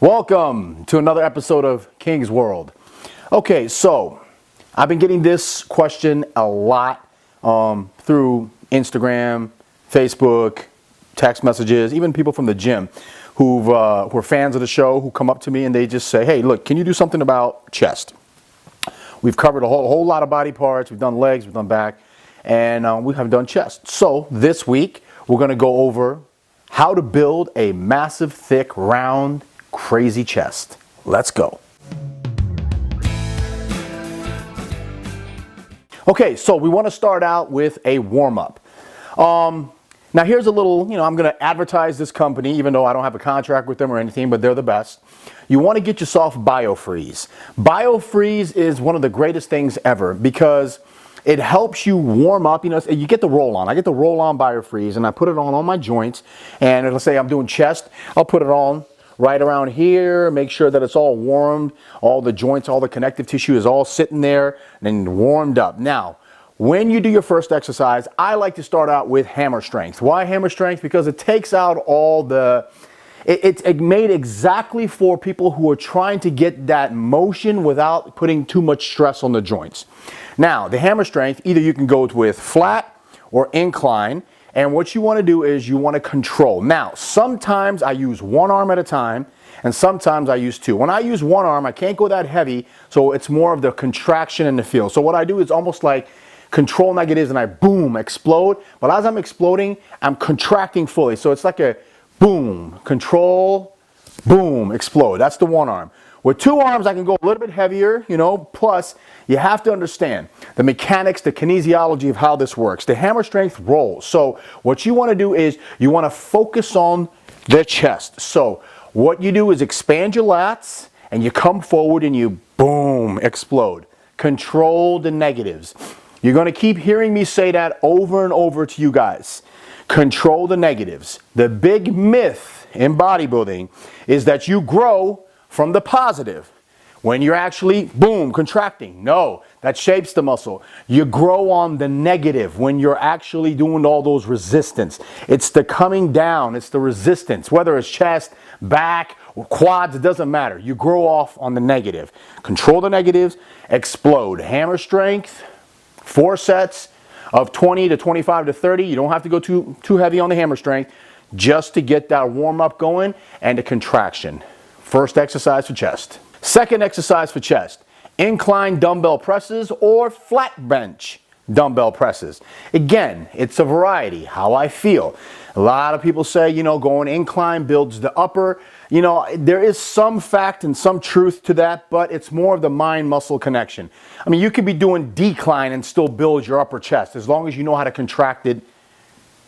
Welcome to another episode of King's World. Okay, so I've been getting this question a lot through Instagram, Facebook, text messages, even people from the gym who are fans of the show who come up to me and they just say, hey, look, can you do something about chest? We've covered a whole lot of body parts. We've done legs, we've done back, and we haven't done chest. So this week, we're going to go over how to build a massive, thick, round, crazy chest. Let's go. Okay, so we want to start out with a warm-up. Now here's a little, I'm going to advertise this company, even though I don't have a contract with them or anything, but they're the best. You want to get yourself BioFreeze. BioFreeze is one of the greatest things ever because it helps you warm up. You get the roll-on. I get the roll-on BioFreeze, and I put it on all my joints. And it'll say I'm doing chest. I'll put it on right around here, make sure that it's all warmed, all the joints, all the connective tissue is all sitting there and warmed up. Now, when you do your first exercise, I like to start out with hammer strength. Why hammer strength? Because it takes out all the, it's made exactly for people who are trying to get that motion without putting too much stress on the joints. Now, the hammer strength, either you can go with flat or incline. And what you want to do is you want to control. Now, sometimes I use one arm at a time, and sometimes I use two. When I use one arm, I can't go that heavy, so it's more of the contraction in the feel. So what I do is almost like control negatives, and I boom, explode. But as I'm exploding, I'm contracting fully. So it's like a boom, control, boom, explode. That's the one arm. With two arms, I can go a little bit heavier, plus you have to understand the mechanics, the kinesiology of how this works. The hammer strength rolls. So what you want to do is you want to focus on the chest. So what you do is expand your lats and you come forward and you boom, explode. Control the negatives. You're going to keep hearing me say that over and over to you guys. Control the negatives. The big myth in bodybuilding is that you grow from the positive when you're actually, boom, contracting. No, that shapes the muscle. You grow on the negative when you're actually doing all those resistance. It's the coming down, it's the resistance, whether it's chest, back, or quads, it doesn't matter. You grow off on the negative. Control the negatives, explode. Hammer strength, 4 sets of 20 to 25 to 30. You don't have to go too heavy on the hammer strength just to get that warm up going and the contraction. First exercise for chest. Second exercise for chest, incline dumbbell presses or flat bench dumbbell presses. Again, it's a variety, how I feel. A lot of people say, going incline builds the upper. There is some fact and some truth to that, but it's more of the mind-muscle connection. I mean, you could be doing decline and still build your upper chest as long as you know how to contract it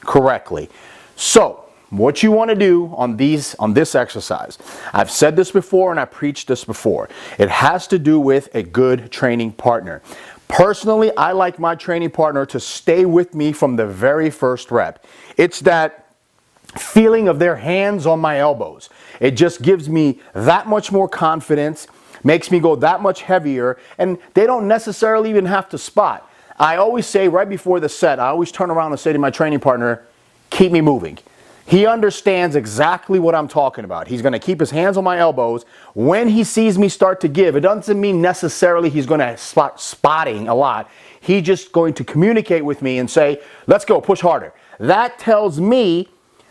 correctly. So, what you want to do on this exercise, I've said this before and I preached this before. It has to do with a good training partner. Personally, I like my training partner to stay with me from the very first rep. It's that feeling of their hands on my elbows. It just gives me that much more confidence, makes me go that much heavier, and they don't necessarily even have to spot. I always say right before the set, I always turn around and say to my training partner, keep me moving. He understands exactly what I'm talking about. He's going to keep his hands on my elbows. When he sees me start to give, it doesn't mean necessarily he's going to spotting a lot. He's just going to communicate with me and say, let's go, push harder. That tells me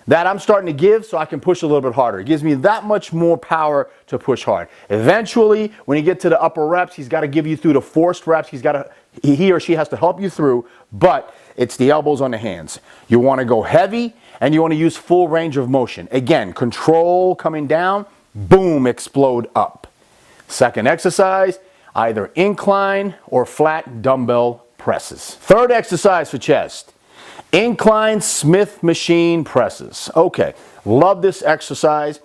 that I'm starting to give so I can push a little bit harder. It gives me that much more power to push hard. Eventually, when you get to the upper reps, he's got to give you through the forced reps. He or she has to help you through, but it's the elbows on the hands. You want to go heavy and you want to use full range of motion. Again, control coming down, boom, explode up. Second exercise, either incline or flat dumbbell presses. Third exercise for chest, incline Smith machine presses. Okay, love this exercise.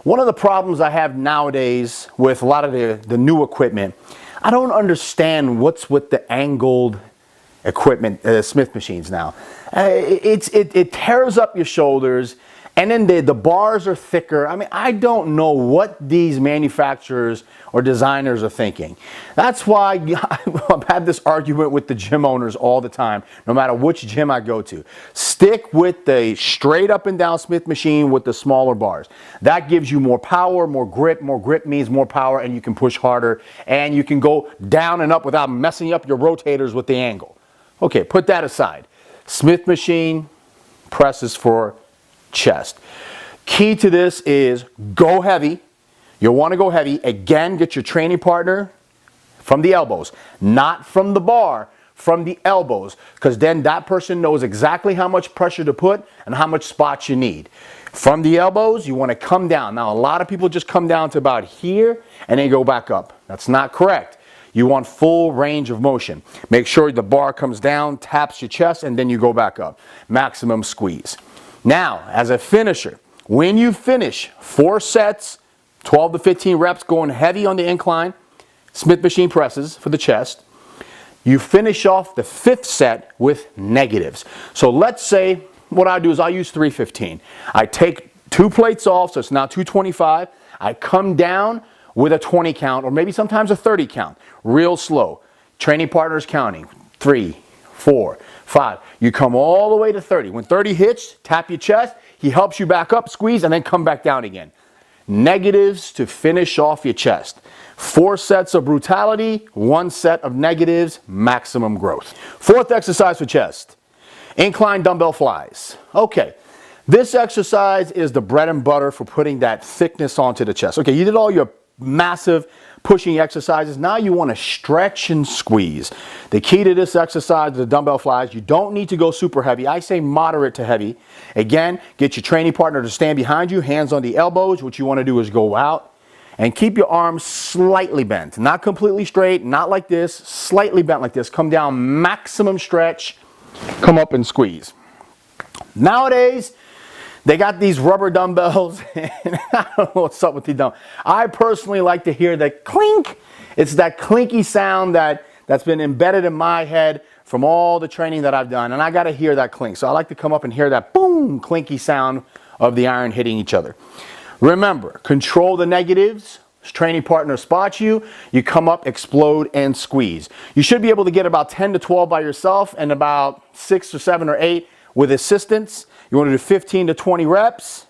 One of the problems I have nowadays with a lot of the new equipment, I don't understand what's with the angled equipment, Smith machines now. It tears up your shoulders And then the bars are thicker. I mean, I don't know what these manufacturers or designers are thinking. That's why I've had this argument with the gym owners all the time, no matter which gym I go to. Stick with the straight up and down Smith machine with the smaller bars. That gives you more power, more grip. More grip means more power, and you can push harder, and you can go down and up without messing up your rotators with the angle. Okay, put that aside. Smith machine presses for chest. Key to this is go heavy. You'll want to go heavy. Again, get your training partner from the elbows, not from the bar, from the elbows, because then that person knows exactly how much pressure to put and how much spots you need. From the elbows, you want to come down. Now, a lot of people just come down to about here and then go back up. That's not correct. You want full range of motion. Make sure the bar comes down, taps your chest, and then you go back up. Maximum squeeze. Now, as a finisher, when you finish 4 sets, 12 to 15 reps, going heavy on the incline, Smith machine presses for the chest, you finish off the 5th set with negatives. So let's say what I do is I use 315. I take 2 plates off, so it's now 225. I come down with a 20 count, or maybe sometimes a 30 count, real slow. Training partners counting, 3, 4, 5. You come all the way to 30. When 30 hits, tap your chest. He helps you back up, squeeze, and then come back down again. Negatives to finish off your chest. 4 sets of brutality, 1 set of negatives, maximum growth. 4th exercise for chest, incline dumbbell flies. Okay, this exercise is the bread and butter for putting that thickness onto the chest. Okay, you did all your massive pushing exercises. Now you want to stretch and squeeze. The key to this exercise, the dumbbell flies, you don't need to go super heavy. I say moderate to heavy. Again, get your training partner to stand behind you, hands on the elbows. What you want to do is go out and keep your arms slightly bent. Not completely straight, not like this, slightly bent like this. Come down, maximum stretch, come up and squeeze. Nowadays, they got these rubber dumbbells, and I don't know what's up with these dumbbells. I personally like to hear the clink. It's that clinky sound that's been embedded in my head from all the training that I've done, and I got to hear that clink. So I like to come up and hear that boom, clinky sound of the iron hitting each other. Remember, control the negatives. Training partner spots you, you come up, explode, and squeeze. You should be able to get about 10 to 12 by yourself and about 6 or 7 or 8 with assistance. You want to do 15 to 20 reps.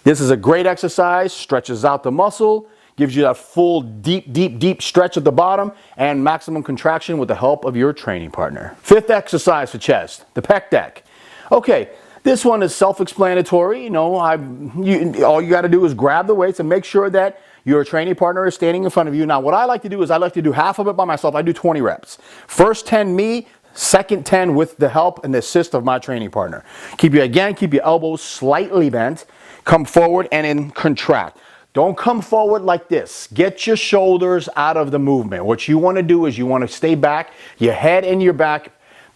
This is a great exercise, stretches out the muscle, gives you that full deep stretch at the bottom and maximum contraction with the help of your training partner. 5th exercise for chest, the pec deck. Okay, this one is self-explanatory. You know, all you got to do is grab the weights and make sure that your training partner is standing in front of you. Now, what I like to do is I like to do half of it by myself. I do 20 reps. First 10 me, second 10 with the help and the assist of my training partner. Keep your elbows slightly bent. Come forward and then contract. Don't come forward like this. Get your shoulders out of the movement. What you want to do is you want to stay back, your head and your back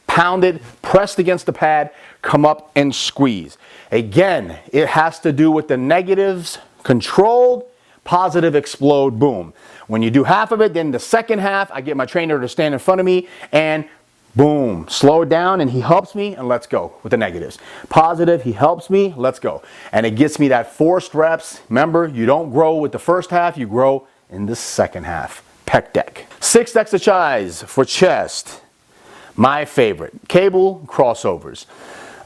pounded, pressed against the pad, come up and squeeze. Again, it has to do with the negatives, controlled, positive, explode, boom. When you do half of it, then the second half, I get my trainer to stand in front of me and boom, slow it down and he helps me and let's go with the negatives. Positive, he helps me, let's go. And it gets me that forced reps. Remember, you don't grow with the first half, you grow in the second half. Pec deck. 6th exercise for chest. My favorite, cable crossovers.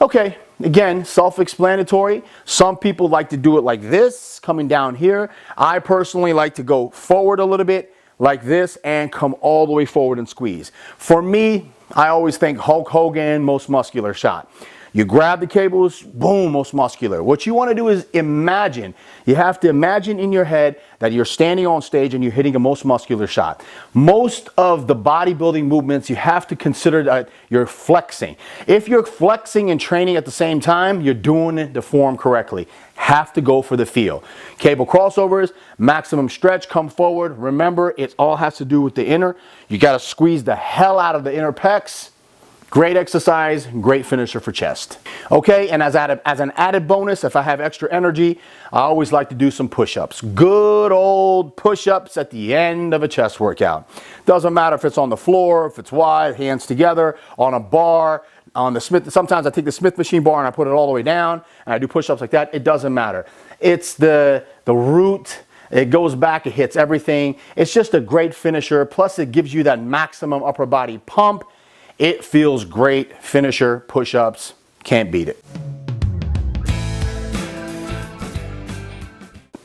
Okay, again, self-explanatory. Some people like to do it like this, coming down here. I personally like to go forward a little bit like this and come all the way forward and squeeze. For me, I always think Hulk Hogan, most muscular shot. You grab the cables, boom, most muscular. What you want to do is imagine. You have to imagine in your head that you're standing on stage and you're hitting a most muscular shot. Most of the bodybuilding movements, you have to consider that you're flexing. If you're flexing and training at the same time, you're doing the form correctly. Have to go for the feel. Cable crossovers, maximum stretch, come forward. Remember, it all has to do with the inner. You got to squeeze the hell out of the inner pecs. Great exercise, great finisher for chest. Okay, and as an added bonus, if I have extra energy, I always like to do some push-ups. Good old push-ups at the end of a chest workout. Doesn't matter if it's on the floor, if it's wide, hands together, on a bar, on the Smith. Sometimes I take the Smith machine bar and I put it all the way down and I do push-ups like that. It doesn't matter. It's the root. It goes back, it hits everything. It's just a great finisher. Plus it gives you that maximum upper body pump. It feels great. Finisher, push-ups, can't beat it.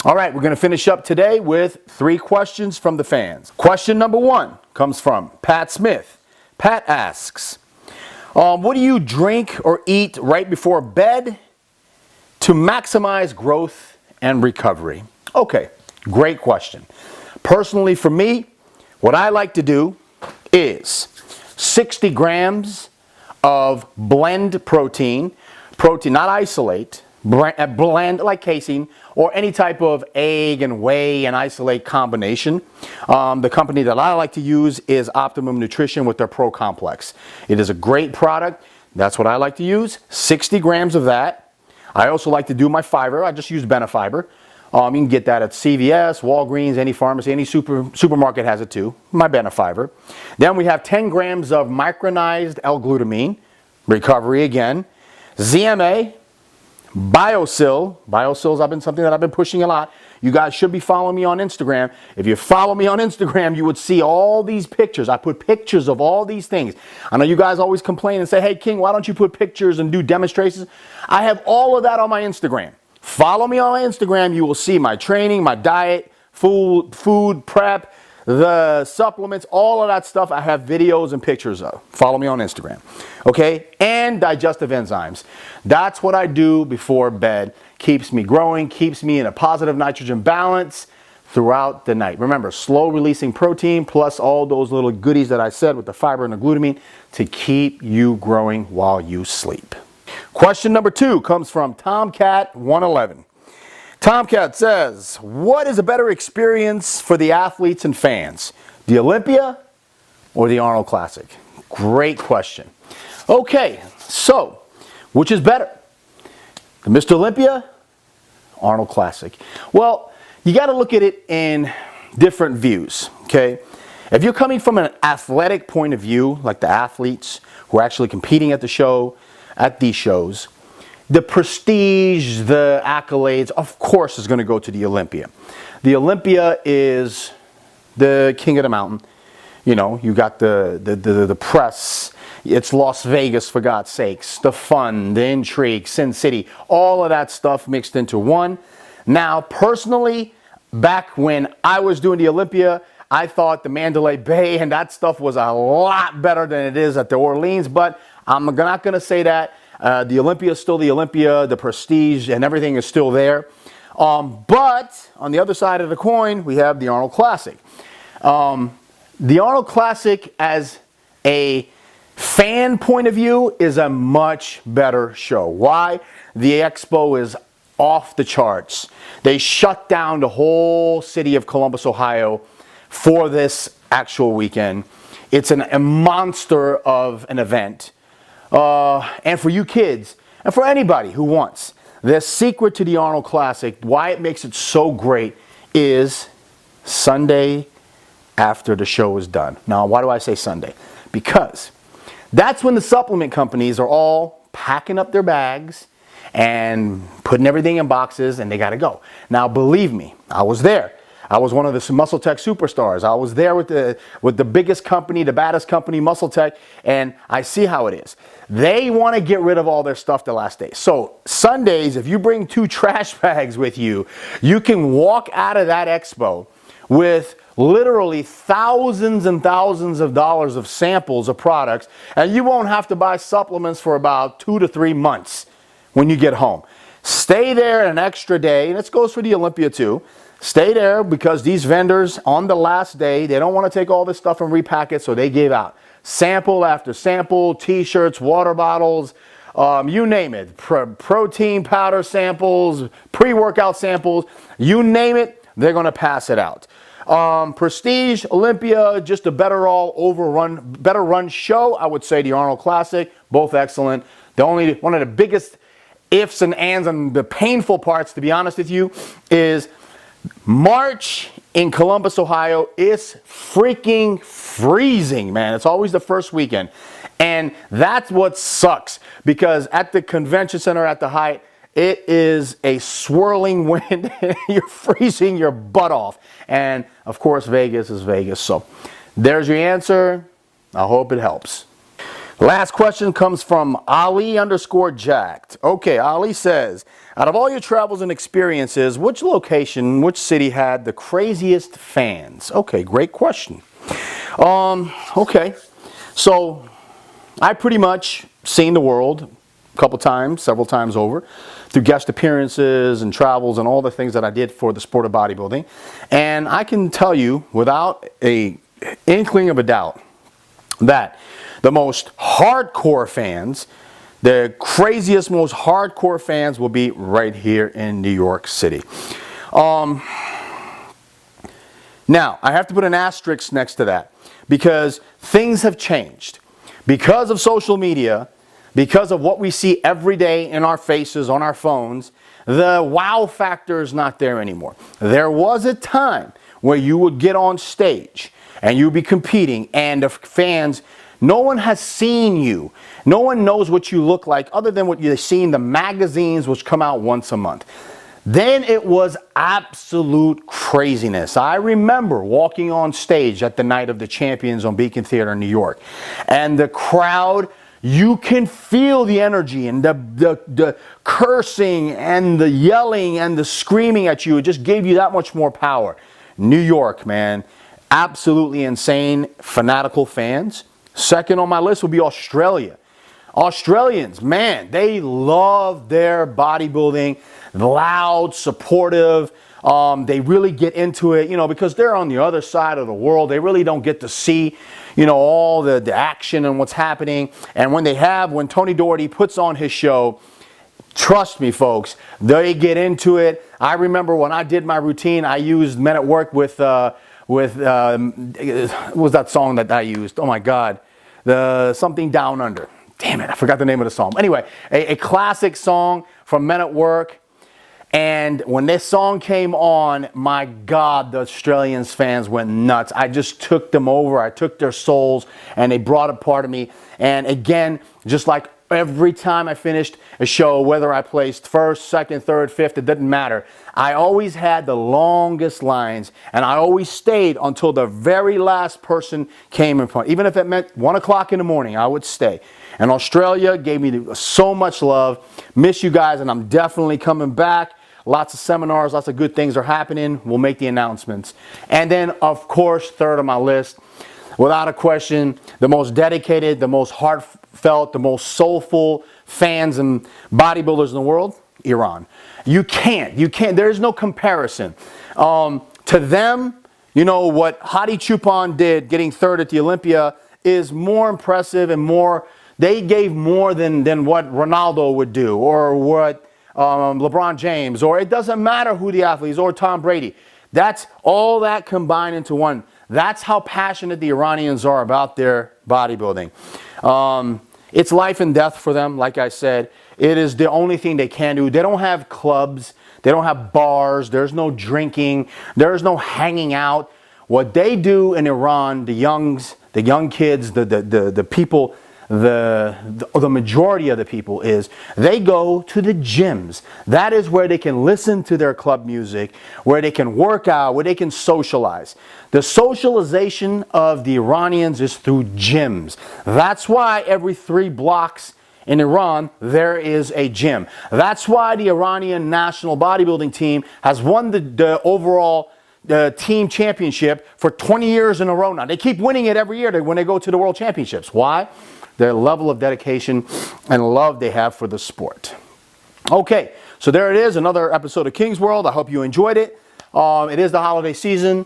All right, we're going to finish up today with 3 questions from the fans. Question number 1 comes from Pat Smith. Pat asks, what do you drink or eat right before bed to maximize growth and recovery? Okay, great question. Personally, for me, what I like to do is 60 grams of blend protein, not isolate, blend like casein, or any type of egg and whey and isolate combination. The company that I like to use is Optimum Nutrition with their Pro Complex. It is a great product. That's what I like to use. 60 grams of that. I also like to do my fiber. I just use Benefiber. You can get that at CVS, Walgreens, any pharmacy, any supermarket has it too. My Benefiber. Then we have 10 grams of micronized L-glutamine. Recovery again. ZMA. BioSil has been something that I've been pushing a lot. You guys should be following me on Instagram. If you follow me on Instagram, you would see all these pictures. I put pictures of all these things. I know you guys always complain and say, hey, King, why don't you put pictures and do demonstrations? I have all of that on my Instagram. Follow me on Instagram. You will see my training, my diet, food prep, the supplements, all of that stuff. I have videos and pictures of. Follow me on Instagram. Okay? And digestive enzymes. That's what I do before bed. Keeps me growing, keeps me in a positive nitrogen balance throughout the night. Remember, slow releasing protein plus all those little goodies that I said with the fiber and the glutamine to keep you growing while you sleep. Question number 2 comes from Tomcat111. Tomcat says, what is a better experience for the athletes and fans? The Olympia or the Arnold Classic? Great question. Okay, so which is better? The Mr. Olympia, Arnold Classic? Well, you got to look at it in different views, okay? If you're coming from an athletic point of view, like the athletes who are actually competing at the show, at these shows, the prestige, the accolades, of course, is going to go to the Olympia. The Olympia is the king of the mountain. You know, you got the press. It's Las Vegas, for God's sakes. The fun, the intrigue, Sin City, all of that stuff mixed into one. Now, personally, back when I was doing the Olympia, I thought the Mandalay Bay and that stuff was a lot better than it is at the Orleans, but I'm not going to say that. The Olympia is still the Olympia, the prestige and everything is still there. But on the other side of the coin, we have the Arnold Classic. The Arnold Classic as a fan point of view is a much better show. Why? The expo is off the charts. They shut down the whole city of Columbus, Ohio for this actual weekend. It's a monster of an event. And for you kids, and for anybody who wants, the secret to the Arnold Classic, why it makes it so great, is Sunday after the show is done. Now, why do I say Sunday? Because that's when the supplement companies are all packing up their bags and putting everything in boxes and they got to go. Now, believe me, I was there. I was one of the Muscle Tech superstars. I was there with the biggest company, the baddest company, Muscle Tech, and I see how it is. They want to get rid of all their stuff the last day. So Sundays, if you bring 2 trash bags with you, you can walk out of that expo with literally thousands and thousands of dollars of samples of products, and you won't have to buy supplements for about 2 to 3 months when you get home. Stay there an extra day, and this goes for the Olympia too. Stay there because these vendors on the last day, they don't want to take all this stuff and repack it, so they gave out sample after sample, t-shirts, water bottles, you name it, protein powder samples, pre-workout samples, you name it, they're going to pass it out. Prestige, Olympia, just a better run show. I would say the Arnold Classic, both excellent. One of the biggest ifs and ands and the painful parts, to be honest with you, is March in Columbus, Ohio is freaking freezing, man. It's always the first weekend. And that's what sucks, because at the convention center at the height, it is a swirling wind. You're freezing your butt off. And of course, Vegas is Vegas. So there's your answer. I hope it helps. Last question comes from Ali_Jacked. Okay, Ali says, out of all your travels and experiences, which location, which city had the craziest fans? Okay, great question. Okay, so I pretty much seen the world a couple times, several times over, through guest appearances and travels and all the things that I did for the sport of bodybuilding. And I can tell you without an inkling of a doubt that the most hardcore fans, the craziest, most hardcore fans will be right here in New York City. Now, I have to put an asterisk next to that, because things have changed. Because of social media, because of what we see every day in our faces, on our phones, the wow factor is not there anymore. There was a time where you would get on stage and you'd be competing, and the fans, no one has seen you. No one knows what you look like other than what you've seen in the magazines, which come out once a month. Then it was absolute craziness. I remember walking on stage at the Night of the Champions on Beacon Theater in New York. And the crowd, you can feel the energy and the cursing and the yelling and the screaming at you. It just gave you that much more power. New York, man, absolutely insane, fanatical fans. Second on my list would be Australia. Australians, man, they love their bodybuilding, loud, supportive. They really get into it, because they're on the other side of the world. They really don't get to see, all the action and what's happening. And when Tony Doherty puts on his show, trust me, folks, they get into it. I remember when I did my routine, I used Men at Work with what was that song that I used? Oh my God, something Down Under. Damn it, I forgot the name of the song. Anyway, a classic song from Men at Work. And when this song came on, my God, the Australians fans went nuts. I just took them over. I took their souls, and they brought a part of me. And again, just like every time I finished a show, whether I placed first, second, third, fifth, it didn't matter. I always had the longest lines, and I always stayed until the very last person came in front. Even if it meant 1 o'clock in the morning, I would stay. And Australia gave me so much love. Miss you guys, and I'm definitely coming back. Lots of seminars, lots of good things are happening. We'll make the announcements. And then, of course, third on my list, without a question, the most dedicated, the most heartfelt, the most soulful fans and bodybuilders in the world, Iran. You can't, there's no comparison. To them, what Hadi Choopan did, getting third at the Olympia, is more impressive and more, they gave more than what Ronaldo would do, or what LeBron James, or it doesn't matter who the athlete is, or Tom Brady. That's all that combined into one. That's how passionate the Iranians are about their bodybuilding. It's life and death for them, like I said. It is the only thing they can do. They don't have clubs. They don't have bars. There's no drinking. There's no hanging out. What they do in Iran, the young kids, the people, the majority of the people, is they go to the gyms. That is where they can listen to their club music, where they can work out, where they can socialize. The socialization of the Iranians is through gyms. That's why every 3 blocks in Iran there is a gym. That's why the Iranian national bodybuilding team has won the overall team championship for 20 years in a row now. They keep winning it every year when they go to the world championships. Why? Their level of dedication and love they have for the sport. Okay, so there it is, another episode of King's World. I hope you enjoyed it. It is the holiday season.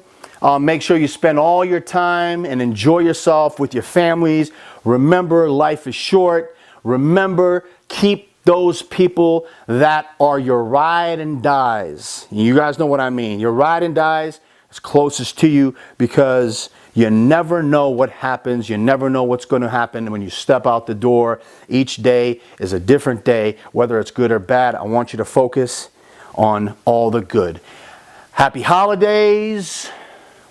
Make sure you spend all your time and enjoy yourself with your families. Remember, life is short. Remember, keep those people that are your ride and dies. You guys know what I mean. Your ride and dies is closest to you, because you never know what happens. You never know what's going to happen when you step out the door. Each day is a different day, whether it's good or bad. I want you to focus on all the good. Happy holidays.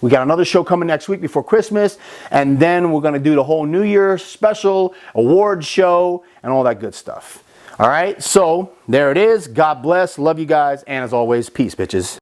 We got another show coming next week before Christmas, and then we're going to do the whole New Year special, award show, and all that good stuff. All right, so there it is. God bless. Love you guys. And as always, peace, bitches.